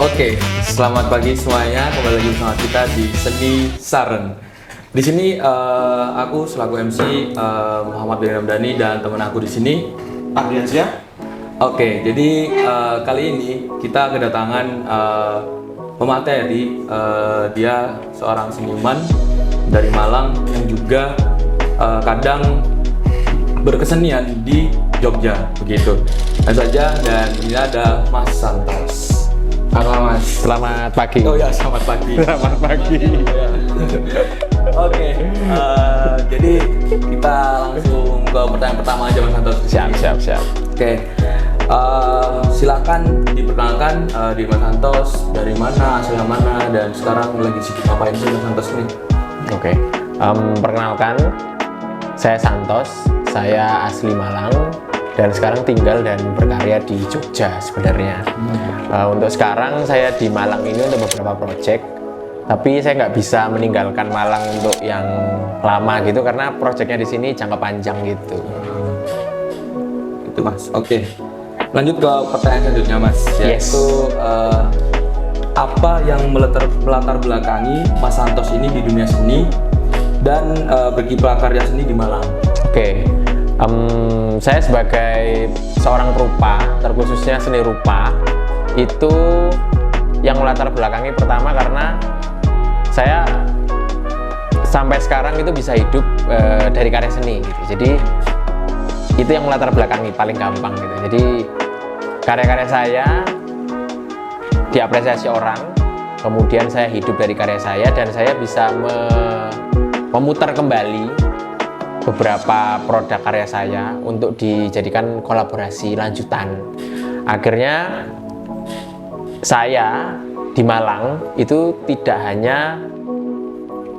Oke, selamat pagi semuanya. Kembali lagi bersama kita di Seni Saren. Di sini aku selaku MC Muhammad bin Ramdhani dan teman aku di sini Ardiansyah. Oke, jadi kali ini kita kedatangan pemateri. Dia seorang seniman dari Malang yang juga kadang berkesenian di Jogja, begitu. Dan saja, dan ini ada Mas Santos. Halo Mas. Selamat pagi. Oh ya, selamat pagi. Selamat pagi. Oke, jadi kita langsung ke pertanyaan pertama aja Mas Santos. Siap. Oke, silakan diperkenalkan di Mas Santos, dari mana, asalnya mana, dan sekarang lagi sibuk ngapain sih Mas Santos ini? Oke. Perkenalkan, saya Santos. Saya asli Malang dan sekarang tinggal dan berkarya di Jogja sebenarnya. Untuk sekarang saya di Malang ini untuk beberapa proyek, tapi saya nggak bisa meninggalkan Malang untuk yang lama gitu karena proyeknya di sini jangka panjang gitu. Itu Mas. Oke, lanjut ke pertanyaan selanjutnya Mas, Yes. yaitu apa yang melatar belakangi Mas Santos ini di dunia seni dan berkiprah karya seni di Malang? Oke. Saya sebagai seorang perupa, terkhususnya seni rupa, itu yang melatar belakangi pertama karena saya sampai sekarang itu bisa hidup dari karya seni gitu. Jadi itu yang melatar belakangi paling gampang gitu. Jadi karya-karya saya diapresiasi orang, kemudian saya hidup dari karya saya dan saya bisa memutar kembali beberapa produk karya saya untuk dijadikan kolaborasi lanjutan. Akhirnya saya di Malang itu tidak hanya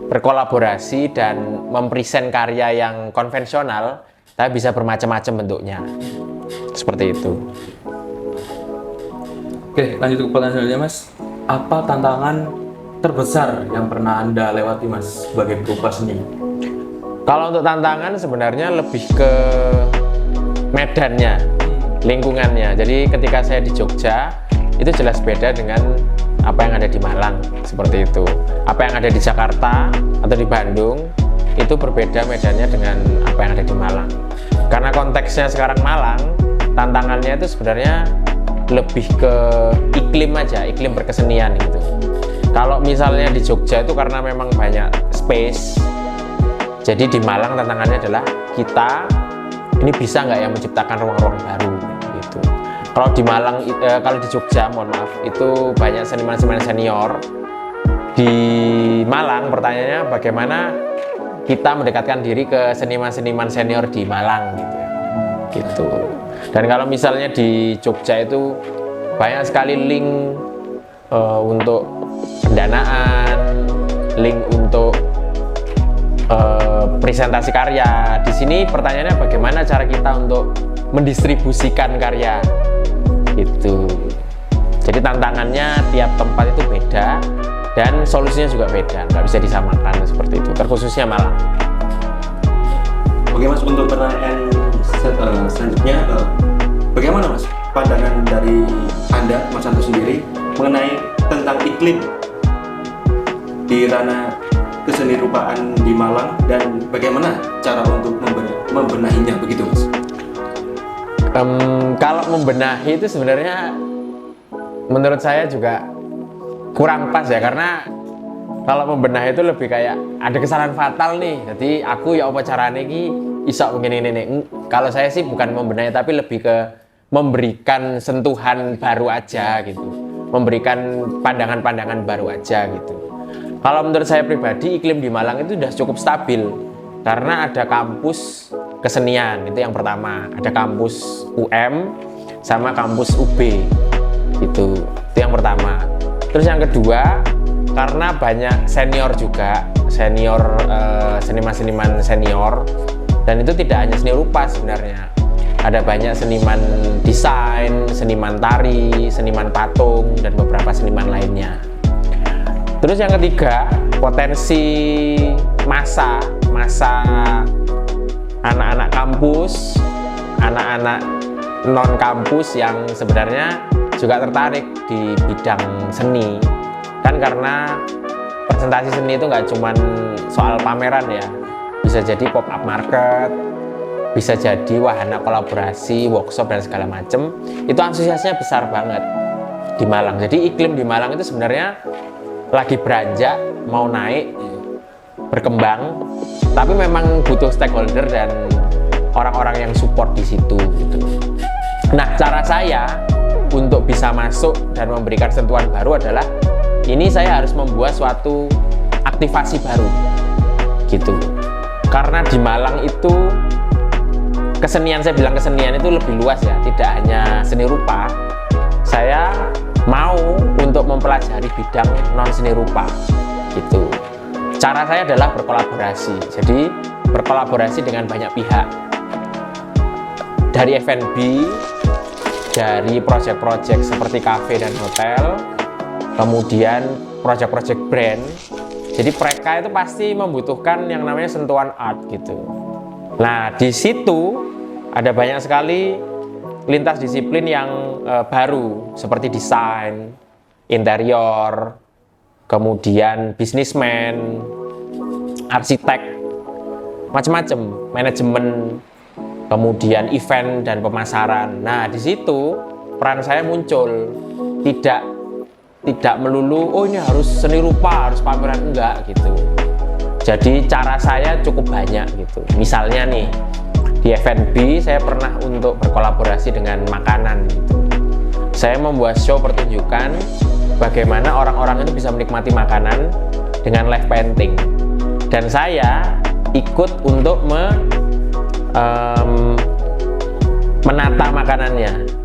berkolaborasi dan mempresent karya yang konvensional, tapi bisa bermacam-macam bentuknya. Seperti itu. Oke, lanjut ke pertanyaan selanjutnya Mas. Apa tantangan terbesar yang pernah Anda lewati Mas sebagai perupa seni? Kalau untuk tantangan sebenarnya lebih ke medannya, lingkungannya. Jadi ketika saya di Jogja, itu jelas beda dengan apa yang ada di Malang, seperti itu. Apa yang ada di Jakarta atau di Bandung, itu berbeda medannya dengan apa yang ada di Malang. Karena konteksnya sekarang Malang, tantangannya itu sebenarnya lebih ke iklim aja, iklim berkesenian gitu. Kalau misalnya di Jogja itu karena memang banyak space, jadi di Malang tantangannya adalah kita ini bisa nggak ya menciptakan ruang-ruang baru gitu. Kalau di Malang, kalau di Jogja, mohon maaf, itu banyak seniman-seniman senior. Di Malang pertanyaannya bagaimana kita mendekatkan diri ke seniman-seniman senior di Malang gitu. Dan kalau misalnya di Jogja itu banyak sekali link untuk pendanaan, link untuk presentasi karya. Di sini pertanyaannya bagaimana cara kita untuk mendistribusikan karya itu. Jadi tantangannya tiap tempat itu beda dan solusinya juga beda, nggak bisa disamakan seperti itu, terkhususnya Malang. Oke Mas, untuk pertanyaan selanjutnya, bagaimana Mas pandangan dari Anda, Mas Santos sendiri, mengenai tentang iklim di ranah keseni rupaan di Malang dan bagaimana cara untuk membenahinya begitu Mas? Kalau membenahi itu sebenarnya menurut saya juga kurang pas ya, karena kalau membenahi itu lebih kayak ada kesalahan fatal nih, jadi aku ya apa caranya ini iso begini nih. Kalau saya sih bukan membenahi tapi lebih ke memberikan sentuhan baru aja gitu, memberikan pandangan-pandangan baru aja gitu. Kalau menurut saya pribadi, iklim di Malang itu sudah cukup stabil karena ada kampus kesenian, itu yang pertama. Ada kampus UM sama kampus UB, itu yang pertama. Terus yang kedua, karena banyak senior juga, seniman-seniman senior, dan itu tidak hanya seni rupa sebenarnya. Ada banyak seniman desain, seniman tari, seniman patung, dan beberapa seniman lainnya. Terus yang ketiga, potensi masa anak-anak kampus, anak-anak non kampus yang sebenarnya juga tertarik di bidang seni. Kan karena presentasi seni itu nggak cuman soal pameran ya, bisa jadi pop-up market, bisa jadi wahana kolaborasi, workshop dan segala macem. Itu antusiasnya besar banget di Malang. Jadi iklim di Malang itu sebenarnya lagi beranjak, mau naik, berkembang, tapi memang butuh stakeholder dan orang-orang yang support di situ gitu. Nah, cara saya untuk bisa masuk dan memberikan sentuhan baru adalah ini saya harus membuat suatu aktivasi baru gitu. Karena di Malang itu kesenian, saya bilang kesenian itu lebih luas ya, tidak hanya seni rupa. Saya mau untuk mempelajari bidang non seni rupa gitu. Cara saya adalah berkolaborasi. Jadi berkolaborasi dengan banyak pihak. Dari F&B, dari proyek-proyek seperti kafe dan hotel, kemudian proyek-proyek brand. Jadi mereka itu pasti membutuhkan yang namanya sentuhan art gitu. Nah, di situ ada banyak sekali lintas disiplin yang baru seperti desain, interior, kemudian bisnismen, arsitek, macam-macam, manajemen, kemudian event dan pemasaran. Nah, di situ peran saya muncul. Tidak melulu, oh ini harus seni rupa, harus pameran, enggak gitu. Jadi cara saya cukup banyak gitu. Misalnya nih, di F&B saya pernah untuk berkolaborasi dengan makanan gitu. Saya membuat show pertunjukan bagaimana orang-orang itu bisa menikmati makanan dengan live painting. Dan saya ikut untuk menata makanannya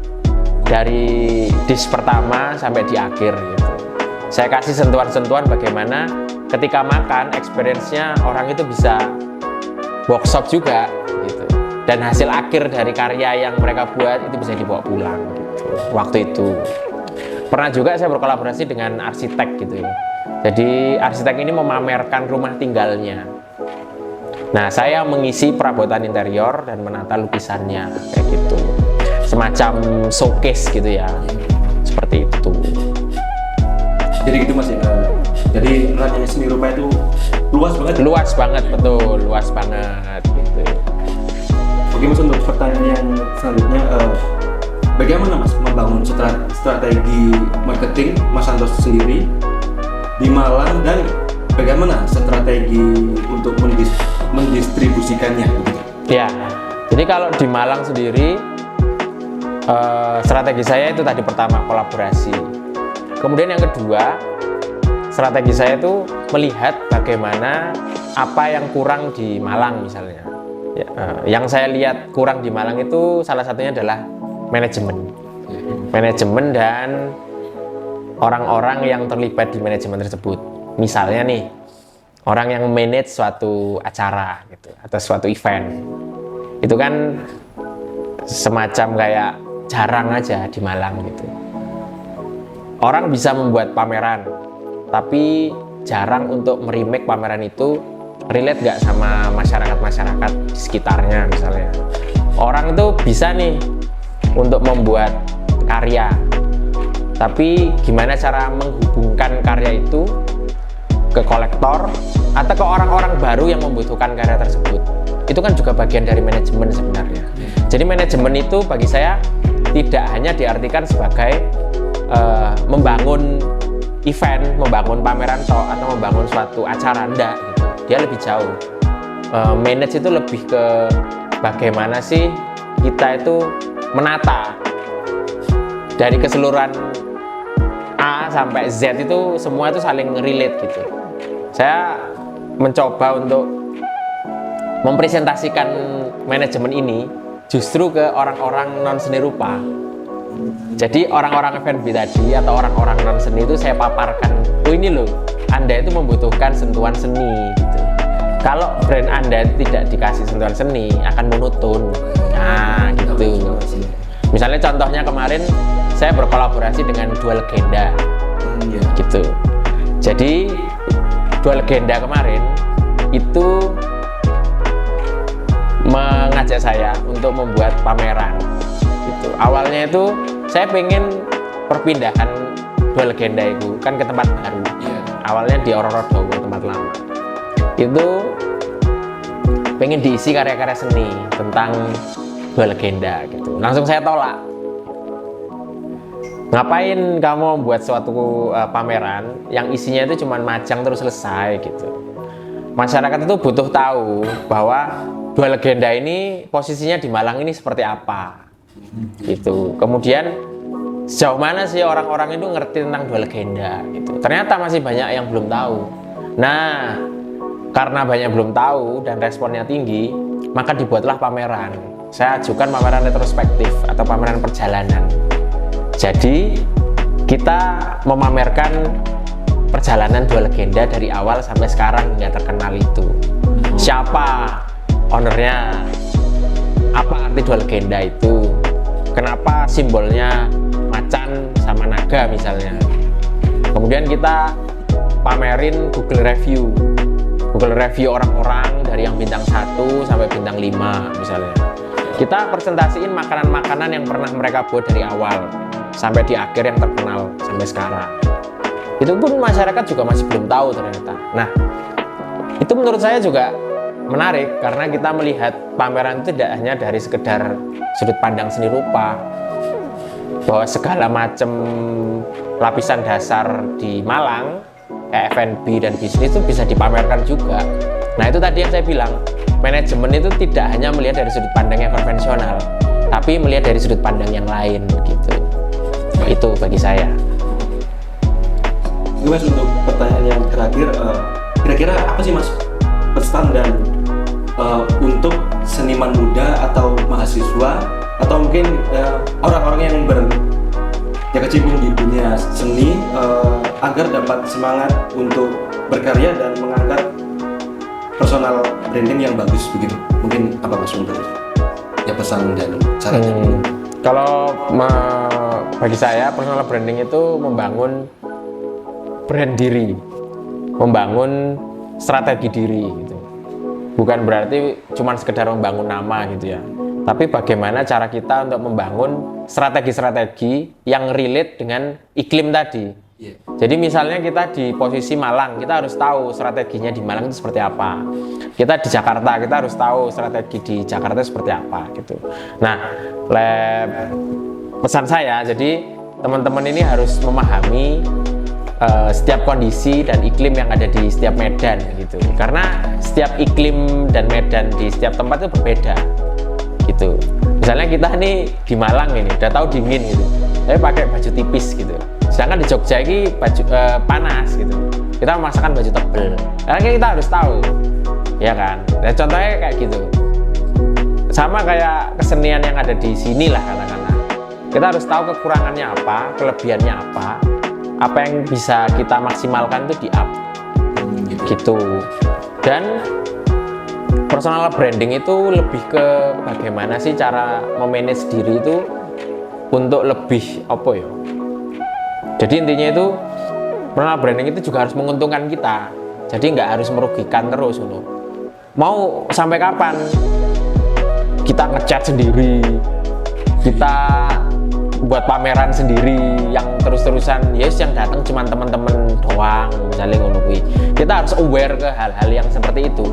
dari dish pertama sampai di akhir gitu. Saya kasih sentuhan-sentuhan bagaimana ketika makan experience-nya orang itu bisa workshop juga gitu. Dan hasil akhir dari karya yang mereka buat itu bisa dibawa pulang gitu. Waktu itu pernah juga saya berkolaborasi dengan arsitek gitu. Jadi arsitek ini memamerkan rumah tinggalnya. Nah, saya mengisi perabotan interior dan menata lukisannya kayak gitu. Semacam showcase gitu ya. Seperti itu. Jadi gitu Mas ya. Jadi ranahnya seni rupa itu luas banget. Luas banget, betul, luas banget gitu. Oke Mas, untuk pertanyaan yang selanjutnya, bagaimana Mas membangun strategi marketing Mas Santos sendiri di Malang dan bagaimana strategi untuk mendistribusikannya? Ya, jadi kalau di Malang sendiri strategi saya itu tadi pertama kolaborasi. Kemudian yang kedua, strategi saya itu melihat bagaimana apa yang kurang di Malang misalnya. Ya, yang saya lihat kurang di Malang itu salah satunya adalah manajemen dan orang-orang yang terlibat di manajemen tersebut. Misalnya nih, orang yang manage suatu acara gitu atau suatu event, itu kan semacam kayak jarang aja di Malang gitu. Orang bisa membuat pameran, tapi jarang untuk meremake pameran itu relate nggak sama masyarakat di sekitarnya misalnya. Orang itu bisa nih untuk membuat karya, tapi gimana cara menghubungkan karya itu ke kolektor atau ke orang-orang baru yang membutuhkan karya tersebut. Itu kan juga bagian dari manajemen sebenarnya. Jadi manajemen itu bagi saya tidak hanya diartikan sebagai membangun event, membangun pameran atau membangun suatu acara, enggak gitu. Dia lebih jauh. Manage itu lebih ke bagaimana sih kita itu menata dari keseluruhan A sampai Z itu semua itu saling relate gitu. Saya mencoba untuk mempresentasikan manajemen ini justru ke orang-orang non seni rupa. Jadi orang-orang F&B tadi atau orang-orang non seni itu saya paparkan, oh ini loh, Anda itu membutuhkan sentuhan seni gitu. Kalau brand Anda tidak dikasih sentuhan seni akan monoton. Nah gitu. Misalnya contohnya kemarin saya berkolaborasi dengan Dua Legenda gitu. Jadi Dua Legenda kemarin itu mengajak saya untuk membuat pameran gitu. Awalnya itu saya pengen perpindahan Dua Legenda itu kan ke tempat baru. Awalnya di Ororodowo, tempat lama. Itu pengen diisi karya-karya seni tentang Dua Legenda gitu. Langsung saya tolak. Ngapain kamu membuat suatu pameran yang isinya itu cuma majang terus selesai gitu. Masyarakat itu butuh tahu bahwa Dua Legenda ini posisinya di Malang ini seperti apa gitu. Kemudian sejauh mana sih orang-orang itu ngerti tentang Dua Legenda gitu. Ternyata masih banyak yang belum tahu. Nah, karena banyak belum tahu dan responnya tinggi, maka dibuatlah pameran. Saya ajukan pameran retrospektif atau pameran perjalanan. Jadi kita memamerkan perjalanan Dua Legenda dari awal sampai sekarang hingga terkenal itu. Siapa ownernya? Apa arti Dua Legenda itu? Kenapa simbolnya macan sama naga misalnya? Kemudian kita pamerin Google review orang-orang dari yang bintang 1 sampai bintang 5 misalnya. Kita presentasiin makanan-makanan yang pernah mereka buat dari awal sampai di akhir yang terkenal sampai sekarang. Itu pun masyarakat juga masih belum tahu ternyata. Nah, itu menurut saya juga menarik karena kita melihat pameran itu tidak hanya dari sekedar sudut pandang seni rupa, bahwa segala macam lapisan dasar di Malang kayak F&B dan bisnis itu bisa dipamerkan juga. Nah, itu tadi yang saya bilang, manajemen itu tidak hanya melihat dari sudut pandang yang konvensional, tapi melihat dari sudut pandang yang lain gitu. Itu bagi saya. Ini Mas, untuk pertanyaan yang terakhir, kira-kira apa sih Mas pesan dan untuk seniman muda atau mahasiswa atau mungkin orang-orang yang kecimpung di dunia seni agar dapat semangat untuk berkarya dan mengangkat personal branding yang bagus begitu? Mungkin apa Mas untuk ya pesan dan sarannya? Kalau bagi saya personal branding itu membangun brand diri, membangun strategi diri gitu. Bukan berarti cuma sekedar membangun nama gitu ya. Tapi bagaimana cara kita untuk membangun strategi-strategi yang relate dengan iklim tadi. Jadi misalnya kita di posisi Malang, kita harus tahu strateginya di Malang itu seperti apa. Kita di Jakarta, kita harus tahu strategi di Jakarta seperti apa gitu. Nah, pesan saya, jadi teman-teman ini harus memahami setiap kondisi dan iklim yang ada di setiap medan gitu. Karena setiap iklim dan medan di setiap tempat itu berbeda gitu. Misalnya kita nih di Malang ini udah tahu dingin gitu, tapi pakai baju tipis gitu. Sedangkan di Jogja ini baju panas gitu. Kita memaksakan baju tebel. Karena kita harus tahu, ya kan? Nah, contohnya kayak gitu. Sama kayak kesenian yang ada di sini lah katakanlah. Kita harus tahu kekurangannya apa, kelebihannya apa yang bisa kita maksimalkan itu di up, gitu. Dan personal branding itu lebih ke bagaimana sih cara memanage diri itu untuk lebih apa ya? Jadi intinya itu personal branding itu juga harus menguntungkan kita. Jadi nggak harus merugikan terus, loh. Mau sampai kapan kita ngecat sendiri, kita buat pameran sendiri yang terus-terusan, yes, yang datang cuma teman-teman doang, misalnya ngono kuwi. Kita harus aware ke hal-hal yang seperti itu.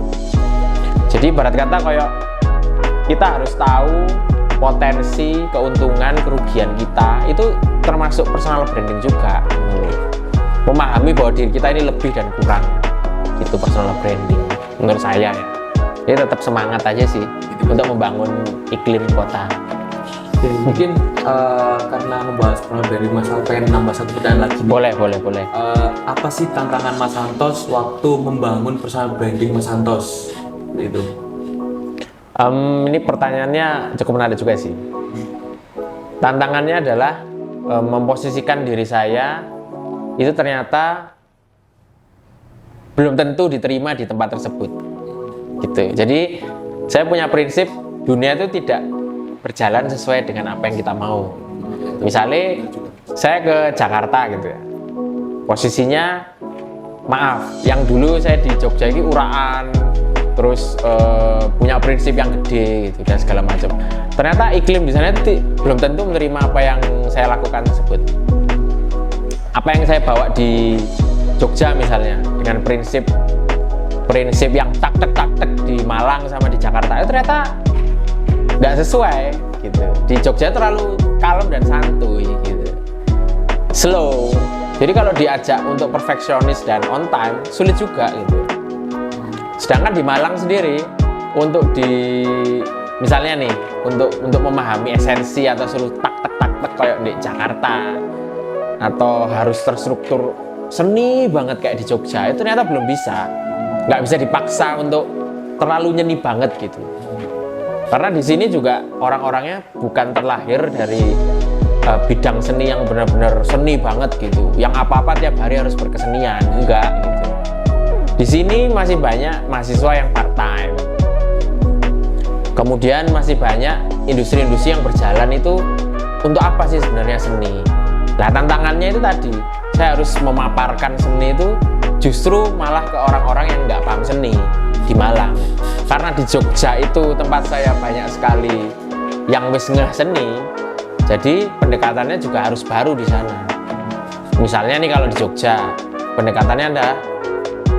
Jadi ibarat kata kayak kita harus tahu potensi, keuntungan, kerugian kita, itu termasuk personal branding juga. Memahami bahwa diri kita ini lebih dan kurang, itu personal branding menurut saya ya. Jadi tetap semangat aja sih untuk membangun iklim kota. Mungkin karena membahas personal branding, Mas Al pengen nambah satu pertanyaan lagi. Boleh. Apa sih tantangan Mas Santos waktu membangun personal branding Mas Santos? Itu. Ini pertanyaannya cukup menarik juga sih. Tantangannya adalah memposisikan diri saya itu ternyata belum tentu diterima di tempat tersebut. Gitu. Jadi saya punya prinsip dunia itu tidak berjalan sesuai dengan apa yang kita mau. Misalnya saya ke Jakarta gitu ya. Posisinya maaf, yang dulu saya di Jogja ini uraan, terus punya prinsip yang gede gitu dan segala macam. Ternyata iklim di sana belum tentu menerima apa yang saya lakukan tersebut. apa yang saya bawa di Jogja misalnya dengan prinsip yang tak tek di Malang sama di Jakarta itu ternyata nggak sesuai gitu. Di Jogja terlalu kalem dan santuy gitu, slow. Jadi kalau diajak untuk perfeksionis dan on time sulit juga gitu. Sedangkan di Malang sendiri untuk misalnya nih untuk memahami esensi atau seluruh tak kayak di Jakarta atau harus terstruktur seni banget kayak di Jogja itu ternyata belum bisa. Nggak bisa dipaksa untuk terlalu nyeni banget gitu. Karena di sini juga orang-orangnya bukan terlahir dari bidang seni yang benar-benar seni banget gitu. Yang apa-apa tiap hari harus berkesenian, enggak gitu. Di sini masih banyak mahasiswa yang part-time. Kemudian masih banyak industri-industri yang berjalan itu untuk apa sih sebenarnya seni? Nah, tantangannya itu tadi, saya harus memaparkan seni itu justru malah ke orang-orang yang nggak paham seni di Malang. Karena di Jogja itu tempat saya banyak sekali yang wis ngeh seni, jadi pendekatannya juga harus baru di sana. Misalnya nih kalau di Jogja, pendekatannya ada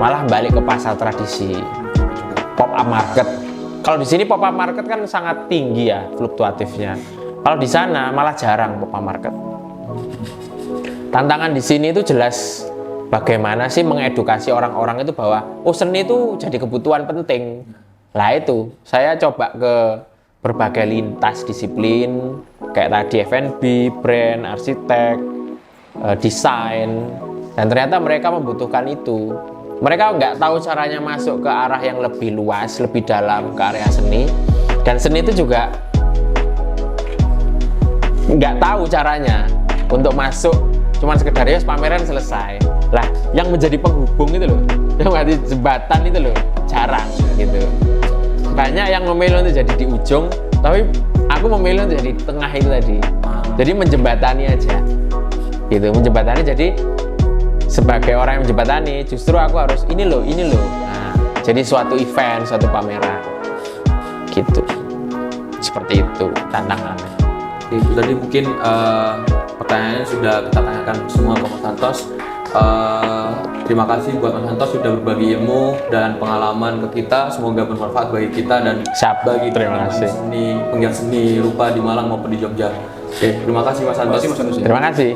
malah balik ke pasar tradisi, pop up market. Kalau di sini pop up market kan sangat tinggi ya fluktuatifnya. Kalau di sana malah jarang pop up market. Tantangan di sini itu jelas bagaimana sih mengedukasi orang-orang itu bahwa seni itu jadi kebutuhan penting. Lah itu, saya coba ke berbagai lintas disiplin kayak tadi F&B, brand, arsitek, desain, dan ternyata mereka membutuhkan itu. Mereka nggak tahu caranya masuk ke arah yang lebih luas, lebih dalam ke area seni, dan seni itu juga nggak tahu caranya untuk masuk. Cuman sekedar ya pameran selesai. Lah, yang menjadi penghubung itu loh, yang menjadi jembatan itu loh, jarang gitu. Banyak yang memilih untuk jadi di ujung, tapi aku memilih untuk jadi di tengah itu tadi. Jadi menjembatani aja, gitu. Menjembatani jadi sebagai orang yang menjembatani, justru aku harus ini loh. Nah, jadi suatu event, suatu pameran, gitu. Seperti itu tantangannya. Itu tadi mungkin pertanyaannya sudah kita tanyakan semua ke Mas Santos. Terima kasih buat Mas Santos sudah berbagi ilmu dan pengalaman ke kita. Semoga bermanfaat bagi kita dan bagi terima kasih. Penggiat seni rupa di Malang maupun di Jogja. Oke, terima kasih Mas Santos. Terima kasih.